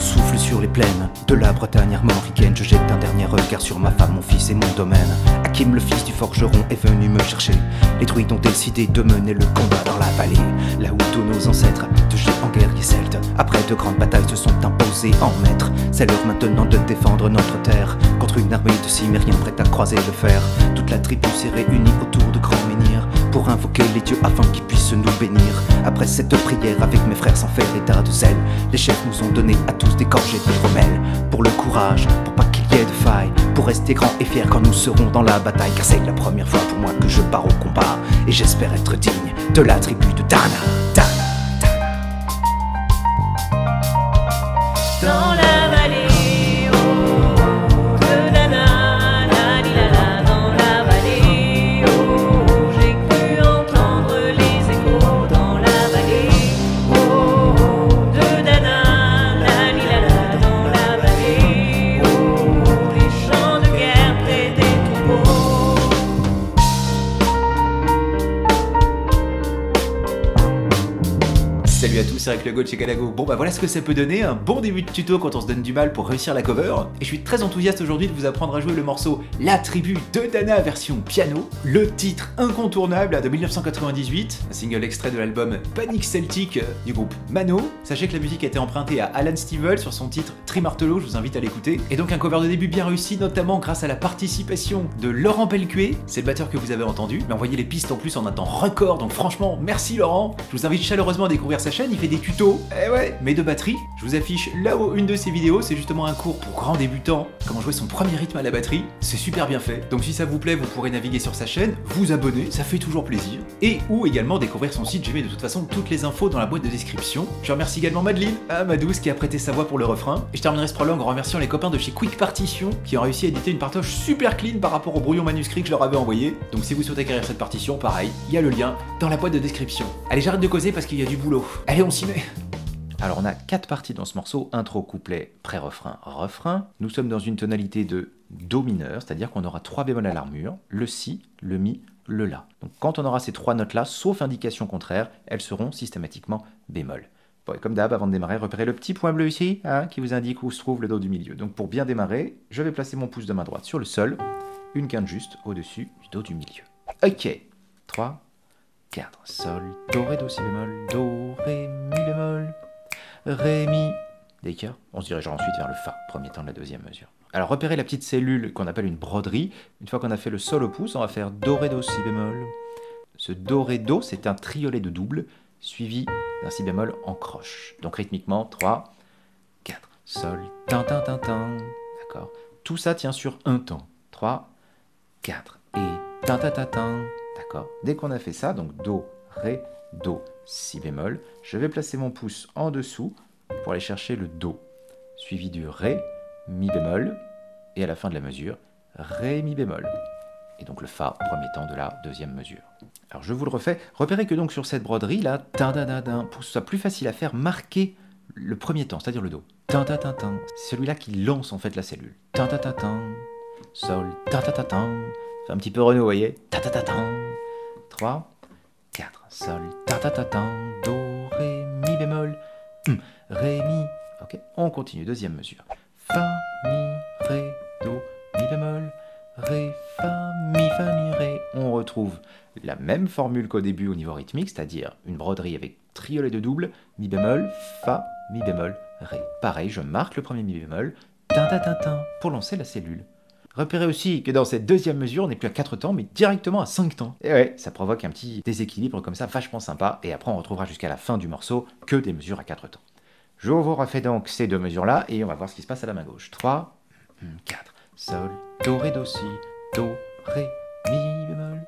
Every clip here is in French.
souffle sur les plaines de la Bretagne armoricaine. Je jette un dernier regard sur ma femme, mon fils et mon domaine. Hakim, le fils du forgeron, est venu me chercher. Les druides ont décidé de mener le combat dans la vallée, là où tous nos ancêtres, de géants guerriers celtes, après de grandes batailles, se sont imposés en maîtres. C'est l'heure maintenant de défendre notre terre contre une armée de Cimériens prête à croiser le fer. Toute la tribu s'est réunie autour de grands menhirs pour invoquer les dieux afin qu'ils puissent nous bénir. Après cette prière avec mes frères sans faire état de zèle, les chefs nous ont donné à tous des gorgées d'hydromel. Pour le courage, pour pas qu'il y ait de faille, pour rester grands et fiers quand nous serons dans la bataille. Car c'est la première fois pour moi que je pars au combat, et j'espère être digne de la tribu de Dana. Dans la vallée, oh, de Dana, la li la la, dans la vallée, oh, j'ai cru entendre les échos. Dans la vallée, oh, de Dana, la li la la, dans la vallée, oh, les champs de guerre près des troupeaux. Salut à tous, c'est Rick le Gold chez Galago. Bon bah voilà ce que ça peut donner, un bon début de tuto quand on se donne du mal pour réussir la cover. Et je suis très enthousiaste aujourd'hui de vous apprendre à jouer le morceau La Tribu de Dana version piano, le titre incontournable de 1998, un single extrait de l'album Panic Celtic du groupe Mano. Sachez que la musique a été empruntée à Alan Stivell sur son titre Trimartelo, je vous invite à l'écouter. Et donc un cover de début bien réussi, notamment grâce à la participation de Laurent Pelcuet, c'est le batteur que vous avez entendu, mais envoyez les pistes en plus en un temps record, donc franchement merci Laurent. Je vous invite chaleureusement à découvrir sa chaîne, il fait des tutos, mais de batterie. Je vous affiche là-haut une de ses vidéos, c'est justement un cours pour grands débutants, comment jouer son premier rythme à la batterie, c'est super bien fait. Donc si ça vous plaît, vous pourrez naviguer sur sa chaîne, vous abonner, ça fait toujours plaisir, et ou également découvrir son site, j'ai mis de toute façon toutes les infos dans la boîte de description. Je remercie également Madeleine, ma douce, qui a prêté sa voix pour le refrain, et je terminerai ce prologue en remerciant les copains de chez Quick Partition, qui ont réussi à éditer une partage super clean par rapport au brouillon manuscrit que je leur avais envoyé. Donc si vous souhaitez acquérir cette partition, pareil, il y a le lien dans la boîte de description. Allez, j'arrête de causer parce qu'il y a du boulot. Allez, on s'y met. Alors on a 4 parties dans ce morceau, intro, couplet, pré-refrain, refrain. Nous sommes dans une tonalité de Do mineur, c'est-à-dire qu'on aura 3 bémols à l'armure, le Si, le Mi, le La. Donc quand on aura ces 3 notes-là, sauf indication contraire, elles seront systématiquement bémol. Bon, et comme d'hab, avant de démarrer, repérez le petit point bleu ici, qui vous indique où se trouve le Do du milieu. Donc pour bien démarrer, je vais placer mon pouce de main droite sur le sol, une quinte juste au-dessus du Do du milieu. Ok, 3, 4, Sol, Do, Ré, Do, Si bémol, Do, Ré, Mi bémol, Ré, Mi, des cœurs. On se dirigera ensuite vers le Fa, premier temps de la deuxième mesure. Alors repérez la petite cellule qu'on appelle une broderie. Une fois qu'on a fait le Sol au pouce, on va faire Do, Ré, Do, Si bémol. Ce Do, Ré, Do, c'est un triolet de double, suivi d'un Si bémol en croche. Donc rythmiquement, 3, 4, Sol, tin, tin, tin, tin. D'accord. Tout ça tient sur un temps. 3, 4, et tin, tin, tin, tin. D'accord. Dès qu'on a fait ça, donc Do, Ré, Do, Si bémol, je vais placer mon pouce en dessous pour aller chercher le Do, suivi du Ré, Mi bémol, et à la fin de la mesure, Ré, Mi bémol. Et donc le Fa, premier temps de la deuxième mesure. Alors je vous le refais, repérez que donc sur cette broderie là, tin, tin, tin, tin, pour que ce soit plus facile à faire, marquez le premier temps, c'est-à-dire le Do. Tin, tin, tin, tin. C'est celui-là qui lance en fait la cellule. Tin, tin, tin, tin. Sol, tin, tin, tin, tin. C'est un petit peu Renaud, vous voyez. Tin, tin, tin, tin. 3, 4, Sol, tin, tin, tin, tin. Do, Ré, Mi bémol, Ré, Mi. Ok, on continue, deuxième mesure. Fa, Mi, Ré, Do, Mi bémol, Ré, Fa, Mi, Ré. On retrouve la même formule qu'au début au niveau rythmique, c'est-à-dire une broderie avec triolet de double, Mi bémol, Fa, Mi bémol, Ré. Pareil, je marque le premier Mi bémol, tin, tin, tin, tin, pour lancer la cellule. Repérez aussi que dans cette deuxième mesure, on n'est plus à 4 temps, mais directement à 5 temps. Et ouais, ça provoque un petit déséquilibre comme ça, vachement sympa, et après on retrouvera jusqu'à la fin du morceau que des mesures à 4 temps. Je vous refais donc ces deux mesures-là, et on va voir ce qui se passe à la main gauche. 3, 4, Sol, Do, Ré, Do, Si, Do, Ré, Mi bémol,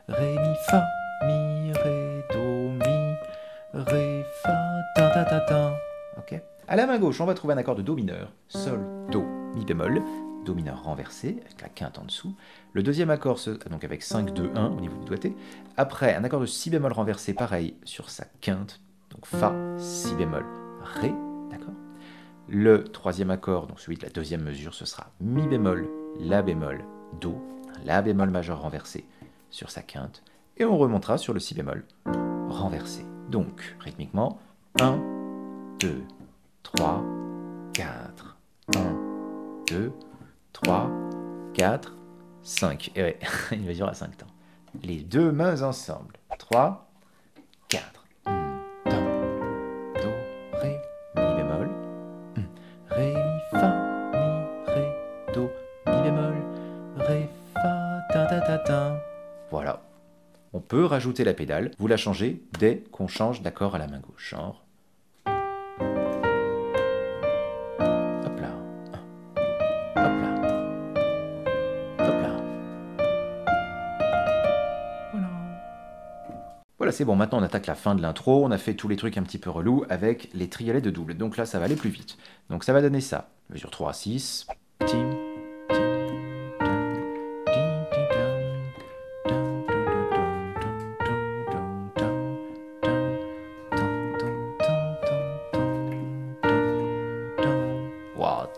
Ré, Mi, Fa, Mi, Ré, Do, Mi, Ré, Fa, tin, tin, tin, tin. Ok. À la main gauche, on va trouver un accord de Do mineur, Sol, Do, Mi bémol, Do mineur renversé, avec la quinte en dessous. Le deuxième accord, donc avec 5, 2, 1 au niveau du doigté. Après, un accord de Si bémol renversé, pareil, sur sa quinte, donc Fa, Si bémol, Ré, d'accord. Le troisième accord, donc celui de la deuxième mesure, ce sera Mi bémol, La bémol, Do, La bémol majeur renversé sur sa quinte, et on remontera sur le Si bémol renversé. Donc, rythmiquement, 1, 2, 3, 4. 1, 2, 3, 4, 5. Et ouais, une mesure à 5 temps. Les deux mains ensemble. 3, 4. Do, ré, mi bémol. Ré, mi, fa, mi, ré, do, mi bémol. Ré, fa, ta, ta, ta, ta. Voilà. On peut rajouter la pédale. Vous la changez dès qu'on change d'accord à la main gauche. Genre. Hop là. Hop là. Hop là. Voilà. Voilà, c'est bon. Maintenant, on attaque la fin de l'intro. On a fait tous les trucs un petit peu relous avec les triolets de double. Donc là, ça va aller plus vite. Donc ça va donner ça. Mesure 3 à 6. Tim.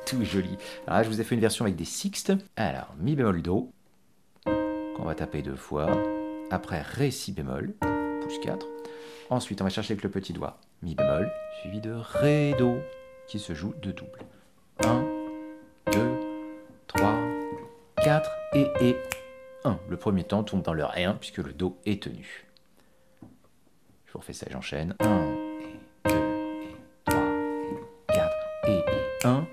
Tout joli. Alors là, je vous ai fait une version avec des sixtes. Alors, mi bémol do, qu'on va taper 2 fois. Après, ré, si bémol, pouce 4. Ensuite, on va chercher avec le petit doigt mi bémol, suivi de ré, do, qui se joue de double. 1, 2, 3, 4 et 1. Le premier temps tombe dans le ré 1 puisque le do est tenu. Je vous refais ça et j'enchaîne. 1, et 2, et 3, et 4, et 1.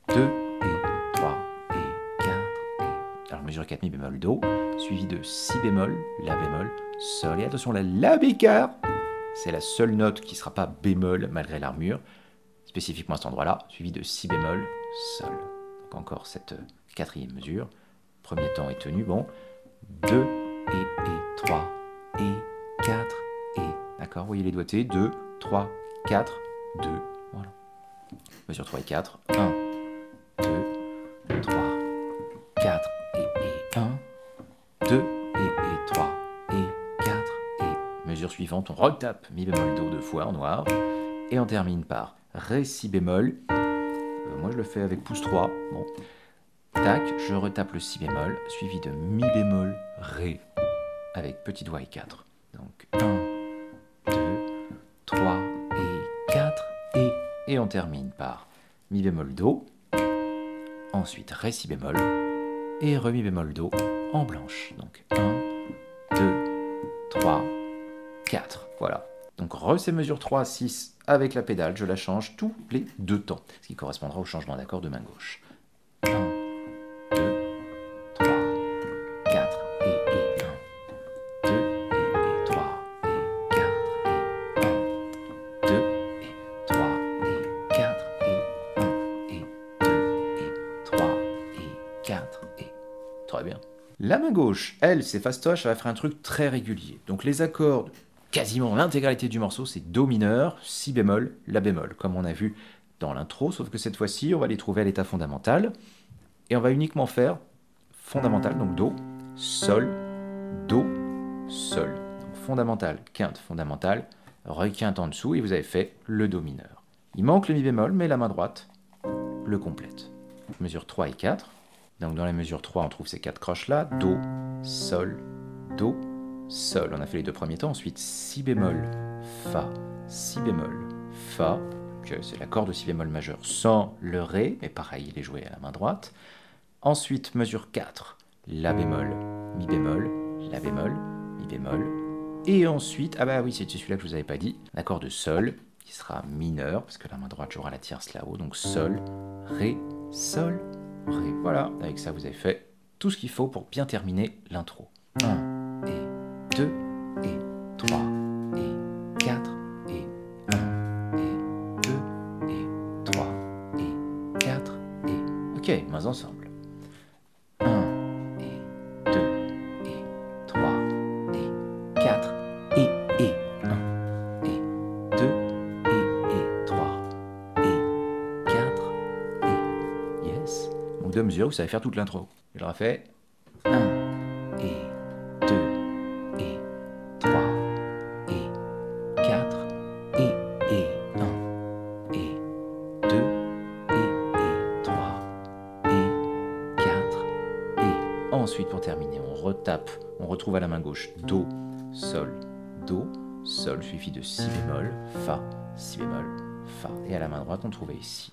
2 et 3 et 4 et... Alors mesure 4 mi bémol do, suivi de si bémol, la bémol, sol. Et attention, la bécard, c'est la seule note qui ne sera pas bémol malgré l'armure, spécifiquement à cet endroit-là, suivi de si bémol, sol. Donc encore cette quatrième mesure. Premier temps est tenu, bon. 2 et 3 et 4 et... D'accord, vous voyez les doigtés, 2, 3, 4, 2, voilà. Mesure 3 et 4, 1, 2, 3, 4 et 1, 2 et 3 et 4 et mesure suivante, on retape mi bémol do 2 fois en noir et on termine par ré si bémol. Moi je le fais avec pouce 3. Bon, tac, je retape le si bémol suivi de mi bémol ré avec petit doigt et 4. Donc 1, 2, 3 et 4 et on termine par mi bémol do. Ensuite, ré si bémol et re mi bémol do en blanche. Donc 1, 2, 3, 4. Voilà. Donc re ces mesures 3 à 6 avec la pédale, je la change tous les 2 temps, ce qui correspondra au changement d'accord de main gauche. 1, 2, 3, 4 et 1. 2 et 3 et 4 et 1. 2 et 3 et 4 et 1 et 2 et 3 et 4 et... Très bien. La main gauche, elle, c'est fastoche, elle va faire un truc très régulier. Donc les accords, quasiment l'intégralité du morceau, c'est do mineur, si bémol, la bémol, comme on a vu dans l'intro, sauf que cette fois-ci, on va les trouver à l'état fondamental. Et on va uniquement faire fondamental, donc do, sol, do, sol. Donc fondamental, quinte, fondamental, requinte en dessous, et vous avez fait le do mineur. Il manque le mi bémol, mais la main droite le complète. Mesure 3 et 4. Donc dans la mesure 3, on trouve ces 4 croches-là. Do, sol, do, sol. On a fait les 2 premiers temps. Ensuite, si bémol, fa, si bémol, fa, que c'est l'accord de si bémol majeur sans le ré, mais pareil, il est joué à la main droite. Ensuite, mesure 4, la bémol, mi bémol, la bémol, mi bémol. Et ensuite, ah bah oui, c'est celui-là que je vous avais pas dit, l'accord de sol, qui sera mineur, parce que la main droite jouera la tierce là-haut, donc sol, ré, sol, ré. Voilà, avec ça vous avez fait tout ce qu'il faut pour bien terminer l'intro. 1 et 2 et 3 et 4 et 1 et 2 et 3 et 4 et... Ok, mains ensemble. 1 et 2 et 3 et 4 et 1 et 2 et 3 et 4 et... Yes. Donc 2 mesures, vous savez faire toute l'intro. Je le refais. 1 et 2 et 3 et 4 et 1 et 2 et 3 et 4 et... Ensuite, pour terminer, on retape, on retrouve à la main gauche do, sol, suivi de si bémol, fa, si bémol, fa. Et à la main droite, on trouvait ici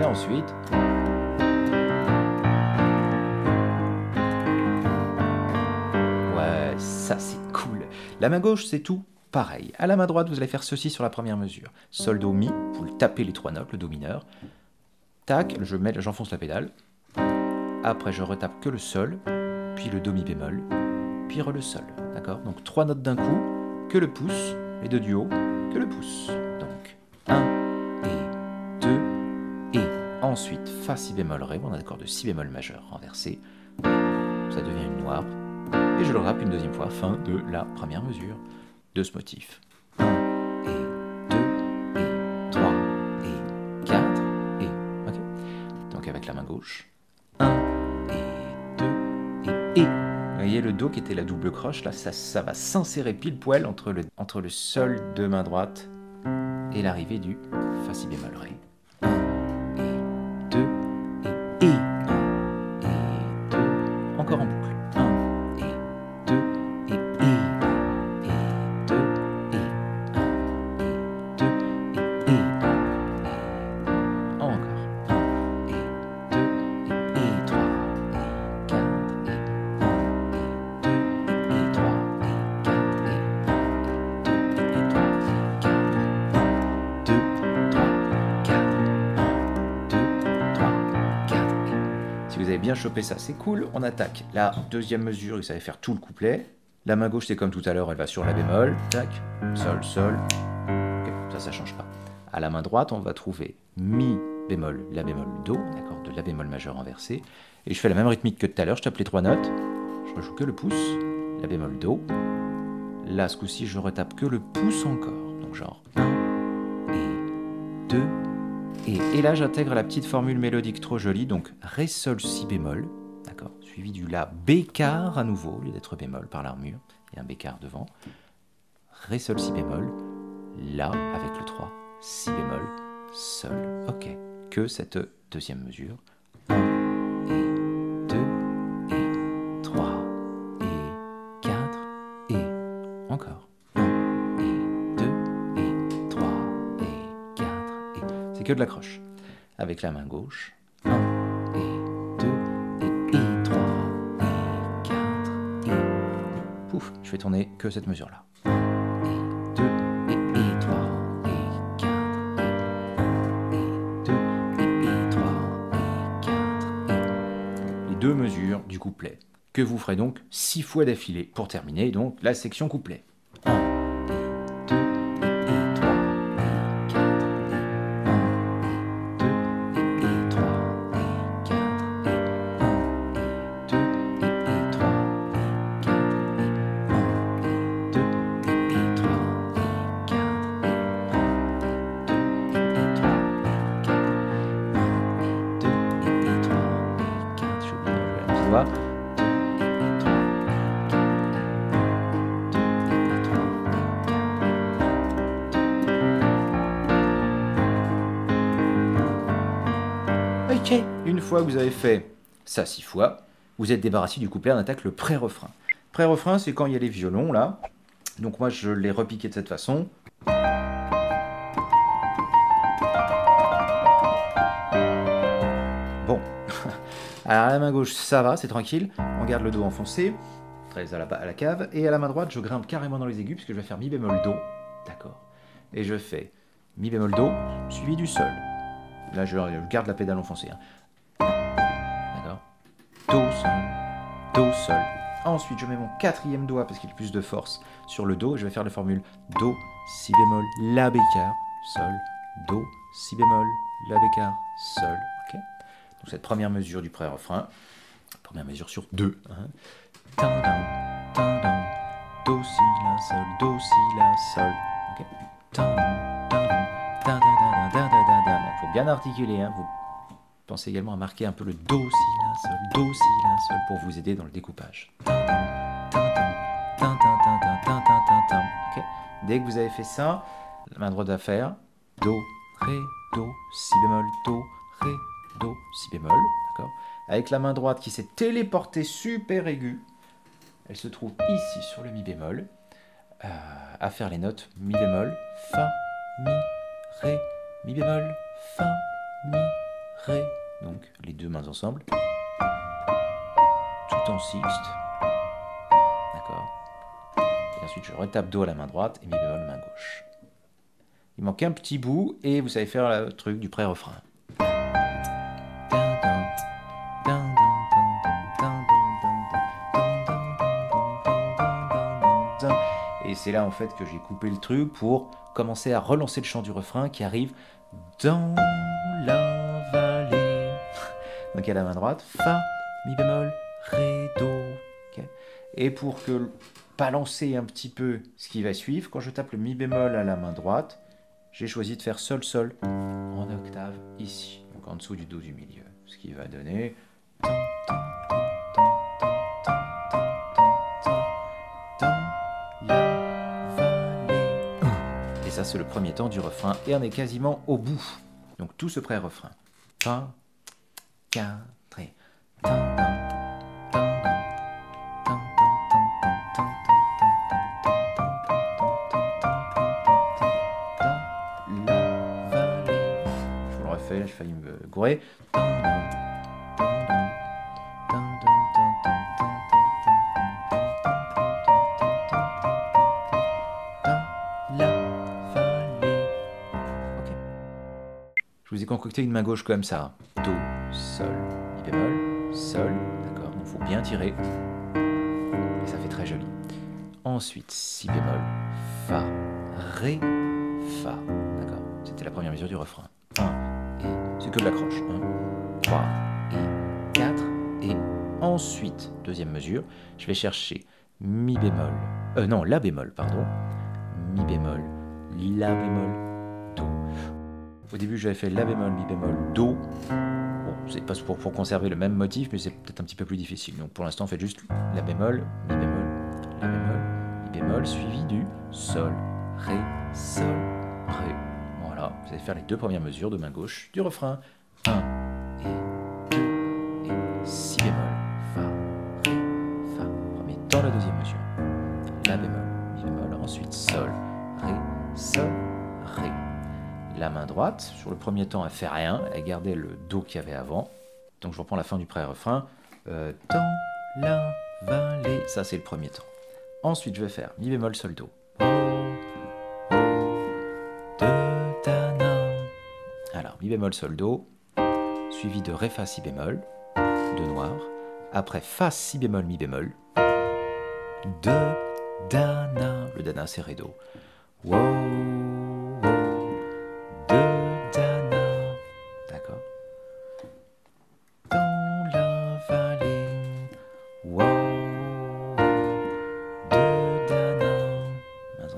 Et ensuite. Ouais, ça c'est cool. La main gauche, c'est tout pareil. À la main droite, vous allez faire ceci sur la première mesure. Sol, Do, Mi, vous tapez les 3 notes, le Do mineur. Tac, j'enfonce la pédale. Après, je retape que le Sol, puis le Do, Mi bémol, puis le Sol. D'accord? Donc 3 notes d'un coup, que le pouce, et de duo, que le pouce. Donc 1 et 2 et ensuite Fa, Si bémol, Ré, on a un accord de Si bémol majeur renversé. Ça devient une noire. Et je le rappe une deuxième fois, fin de la première mesure de ce motif. 1 et 2 et 3 et 4 et... Ok. Donc avec la main gauche. 1 et 2 et... Vous voyez le Do qui était la double croche, là ça va s'insérer pile poil entre le Sol de main droite et l'arrivée du Fa, Si bémol, Ré. 1 et 2 et 1 et 2. Encore en boucle. Bien chopé ça, c'est cool. On attaque la deuxième mesure et ça va faire tout le couplet. La main gauche, c'est comme tout à l'heure, elle va sur la bémol. Tac, Sol, Sol. Okay, ça change pas. À la main droite, on va trouver Mi bémol, La bémol, Do, d'accord, de La bémol majeur renversé. Et je fais la même rythmique que tout à l'heure, je tape les 3 notes. Je rejoue que le pouce, La bémol, Do. Là, ce coup-ci, je retape que le pouce encore. Donc genre 1 et 2. Et là, j'intègre la petite formule mélodique trop jolie, donc Ré, Sol, Si bémol, d'accord, suivi du La bécard à nouveau, au lieu d'être bémol par l'armure, il y a un bécard devant. Ré, Sol, Si bémol, La avec le 3, Si bémol, Sol. Ok, que cette deuxième mesure. 1 et 2 et 3 et 4 et encore. Que de la croche. Avec la main gauche. 1 et 2 et 3 et 4 et... Pouf, je fais tourner que cette mesure-là. 1 et 2 et 3 et 4 et 1 et 2 et 3 et 4 et... Les deux mesures du couplet que vous ferez donc 6 fois d'affilée pour terminer donc la section couplet. 1 Ok, une fois que vous avez fait ça 6 fois, vous êtes débarrassé du couplet, on attaque le pré-refrain. Pré-refrain, c'est quand il y a les violons, là. Donc moi, je l'ai repiqué de cette façon. Bon. Alors à la main gauche, ça va, c'est tranquille. On garde le Do enfoncé, très à la cave. Et à la main droite, je grimpe carrément dans les aigus, puisque je vais faire Mi bémol Do. D'accord. Et je fais Mi bémol Do, suivi du Sol. Là, je garde la pédale enfoncée. Hein. D'accord. Do, Sol, Do, Sol. Ensuite, je mets mon 4e doigt, parce qu'il a plus de force, sur le Do. Et je vais faire la formule Do, Si bémol, La bécard, Sol, Do, Si bémol, La bécard, Sol. Ok. Donc cette première mesure du pré-refrain. Première mesure sur 2. Hein. Do, Si, La, Sol, Do, Si, La, Sol. Ok. Il faut bien articuler, hein. Vous pensez également à marquer un peu le Do, Si, La, Sol, Do, Si, La, Sol pour vous aider dans le découpage. Okay. Dès que vous avez fait ça, la main droite va faire Do, Ré, Do, Si bémol, Do, Ré, Do, Si bémol. D'accord. Avec la main droite qui s'est téléportée super aiguë, elle se trouve ici sur le Mi bémol, à faire les notes Mi bémol, Fa, Mi, Ré, Mi bémol, Fa, Mi, Ré. Donc les deux mains ensemble. Tout en sixte. D'accord. Et ensuite je retape Do à la main droite et Mi bémol main gauche. Il manque un petit bout et vous savez faire le truc du pré-refrain. Et c'est là en fait que j'ai coupé le truc pour commencer à relancer le chant du refrain qui arrive dans la vallée. Donc il y a la main droite, Fa, Mi bémol, Ré, Do. Okay. Et pour que balancer un petit peu ce qui va suivre, quand je tape le Mi bémol à la main droite, j'ai choisi de faire Sol, Sol en octave ici, donc en dessous du Do du milieu. Ce qui va donner... Et ça, c'est le premier temps du refrain. Et on est quasiment au bout. Donc tout ce pré-refrain. 3, 4, et... Je vous le refais, j'ai failli me gourer. Je vous ai concocté une main gauche comme ça. Do, Sol, Mi bémol, Sol, d'accord, donc il faut bien tirer. Et ça fait très joli. Ensuite, Si bémol, Fa, Ré, Fa, d'accord. C'était la première mesure du refrain. 1 et, c'est que de l'accroche. 1, 3 et 4 et ensuite, deuxième mesure, je vais chercher Mi bémol, non, La bémol, pardon. Mi bémol, La bémol, Do. Au début, j'avais fait La bémol, Mi bémol, Do. Bon, c'est pas pour conserver le même motif, mais c'est peut-être un petit peu plus difficile. Donc pour l'instant, faites juste La bémol, Mi bémol, La bémol, Mi bémol, suivi du Sol, Ré, Sol, Ré. Voilà, vous allez faire les deux premières mesures de main gauche du refrain. 1 et 2 et Si bémol, Fa, Ré, Fa. Premier dans la deuxième mesure. La bémol, Mi bémol, ensuite Sol, Ré, Sol, Ré. La main droite, sur le premier temps, elle fait rien, elle a gardé le Do qu'il y avait avant. Donc je reprends la fin du pré-refrain. Dans la vallée, ça c'est le premier temps. Ensuite je vais faire Mi bémol, Sol, Do. De Dana. Alors Mi bémol, Sol, Do, suivi de Ré, Fa, Si bémol, de noir. Après Fa, Si bémol, Mi bémol, de Dana. Le Dana c'est Ré, Do. Wow.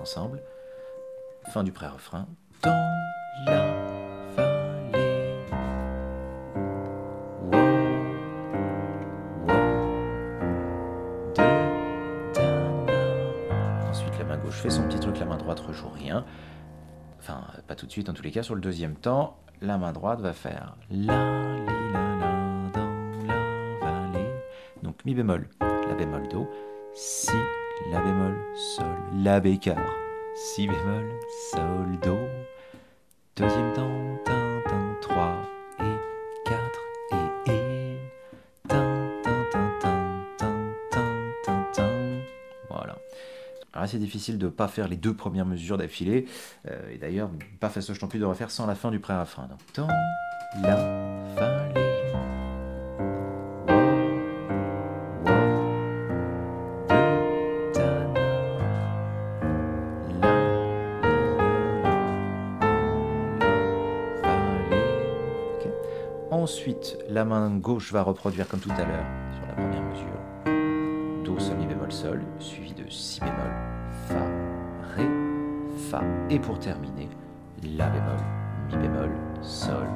Ensemble. Fin du pré-refrain. Dans la vallée. Wow, wow, de Dana. Ensuite, la main gauche fait son petit truc, la main droite rejoue rien. Enfin, pas tout de suite, en tous les cas, sur le deuxième temps, la main droite va faire la, li, la, dans la vallée. Donc, Mi bémol, La bémol, Do, Si, La bémol, Sol, La bécard, Si bémol, Sol, Do. Deuxième temps, tin, tin, 3 et 4 et tin, tin, tin, tin, tin, tin, tin, tin. Voilà. Alors là, c'est difficile de ne pas faire les deux premières mesures d'affilée. Et d'ailleurs, pas fastoche non plus de refaire sans la fin du pré-refrain. Donc, dans la vallée. Ensuite, la main gauche va reproduire comme tout à l'heure sur la première mesure. Do, Sol, Mi bémol, Sol, suivi de Si bémol, Fa, Ré, Fa. Et pour terminer, La bémol, Mi bémol, Sol,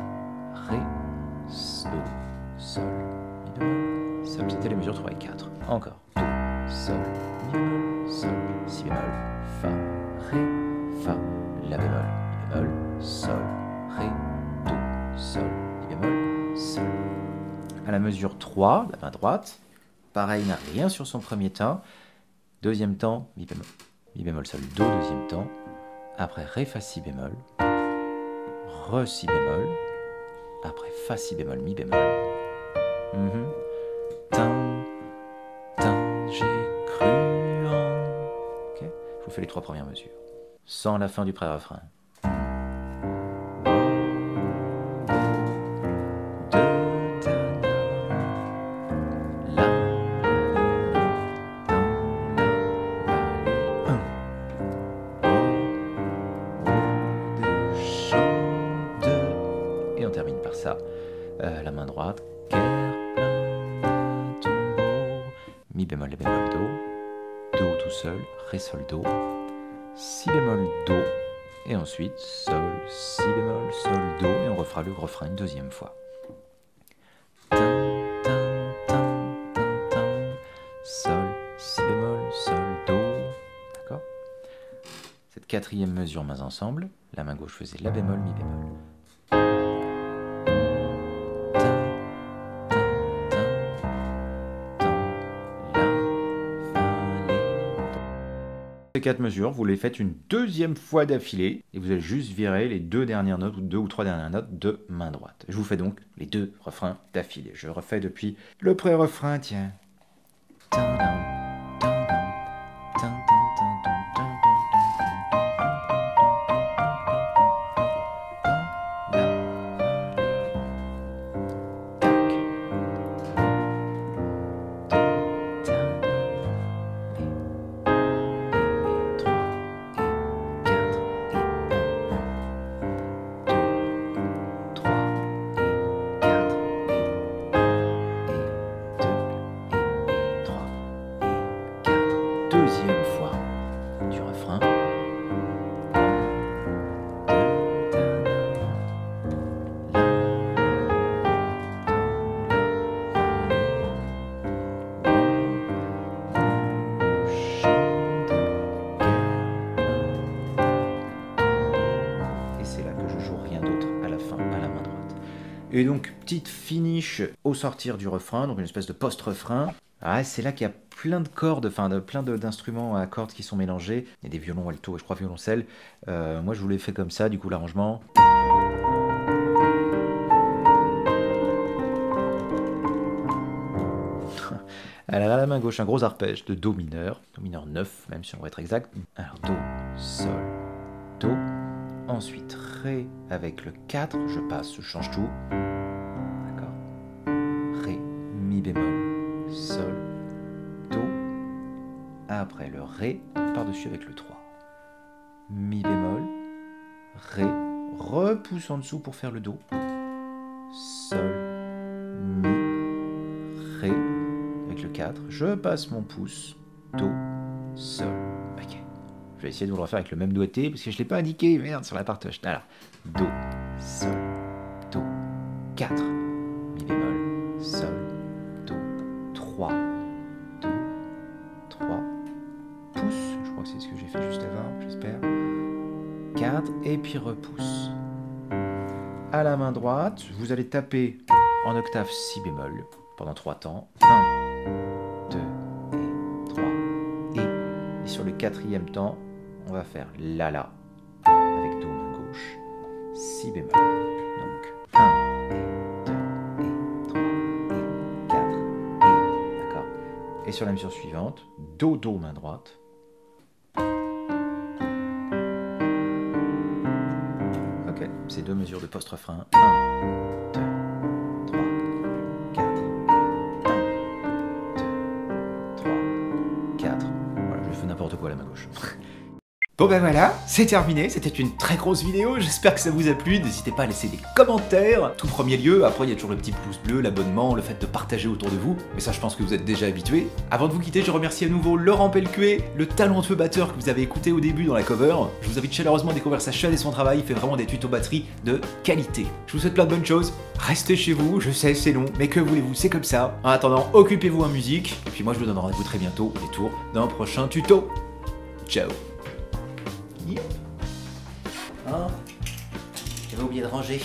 Ré, Do, Sol, Mi bémol, Sol. C'était les mesures 3 et 4. Encore. Do, Sol, Mi bémol, Sol, Si bémol, Fa, Ré, Fa, La bémol, Mi bémol, Sol, Ré, Do, Sol, Mi bémol, Sol. À la mesure 3, la main droite, pareil, n'a rien sur son premier temps. Deuxième temps, Mi bémol, Sol, Do, deuxième temps. Après Ré, Fa, Si bémol. Re, Si bémol. Après Fa, Si bémol, Mi bémol. Tin, tin, j'ai cru en... Okay. fait les 3 premières mesures. Sans la fin du pré-refrain. Et on termine par ça. La main droite. Mi bémol, la bémol, do, do tout seul, ré, sol, do, si bémol, do, et ensuite sol, si bémol, sol, do, et on refera le refrain une deuxième fois. Tin, tin, tin, tin, tin, sol, si bémol, sol, do, d'accord? Cette 4e mesure, mains ensemble, la main gauche faisait la bémol, mi bémol. Ces 4 mesures, vous les faites une deuxième fois d'affilée et vous allez juste virer les 2 dernières notes ou 2 ou 3 dernières notes de main droite. Je vous fais donc les 2 refrains d'affilée. Je refais depuis le pré-refrain, tiens. Deuxième fois du refrain. Et c'est là que je joue rien d'autre à la fin, à la main droite. Et donc, petite finish au sortir du refrain, donc une espèce de post-refrain. Ah, c'est là qu'il y a plein de cordes, enfin plein d'instruments à cordes qui sont mélangés. Il y a des violons, alto et je crois violoncelle. Moi je vous l'ai fait comme ça, du coup l'arrangement. Alors à la main gauche, un gros arpège de Do mineur 9 même si on va être exact. Alors Do, Sol, Do. Ensuite Ré avec le 4, je passe, je change tout. D'accord. Ré, Mi bémol, Sol, Do. Après le Ré, par-dessus avec le 3. Mi bémol, Ré, repousse en dessous pour faire le Do. Sol, Mi, Ré, avec le 4. Je passe mon pouce, Do, Sol. Ok. Je vais essayer de vous le refaire avec le même doigté, parce que je ne l'ai pas indiqué, merde, sur la partage. Alors, Do, Sol, Do, 4. Mi bémol, Sol, Do, 3. Do, 3. Pouce, je crois que c'est ce que j'ai fait juste avant, j'espère. 4, et puis repousse. À la main droite, vous allez taper en octave si bémol pendant 3 temps. 1, 2 et 3. Et sur le 4e temps, on va faire la avec Do main gauche, si bémol. Donc 1 et 2 et 3 et 4 et d'accord. Et sur la mesure suivante, Do Do main droite. Ok, c'est 2 mesures de post-refrain. 1, 2, 3, 4. 1, 2, 3, 4. Voilà, je fais n'importe quoi à la main gauche. Bon ben voilà, c'est terminé, c'était une très grosse vidéo, j'espère que ça vous a plu, n'hésitez pas à laisser des commentaires, tout premier lieu, après il y a toujours le petit pouce bleu, l'abonnement, le fait de partager autour de vous, mais ça je pense que vous êtes déjà habitués. Avant de vous quitter, je remercie à nouveau Laurent Pelcuet, le talentueux batteur que vous avez écouté au début dans la cover. Je vous invite chaleureusement à découvrir sa chaîne et son travail, il fait vraiment des tutos batterie de qualité. Je vous souhaite plein de bonnes choses, restez chez vous, je sais c'est long, mais que voulez-vous, c'est comme ça. En attendant, occupez-vous en musique, et puis moi je vous donne rendez-vous très bientôt au détour d'un prochain tuto. Ciao. Yep. Oh, j'avais oublié de ranger.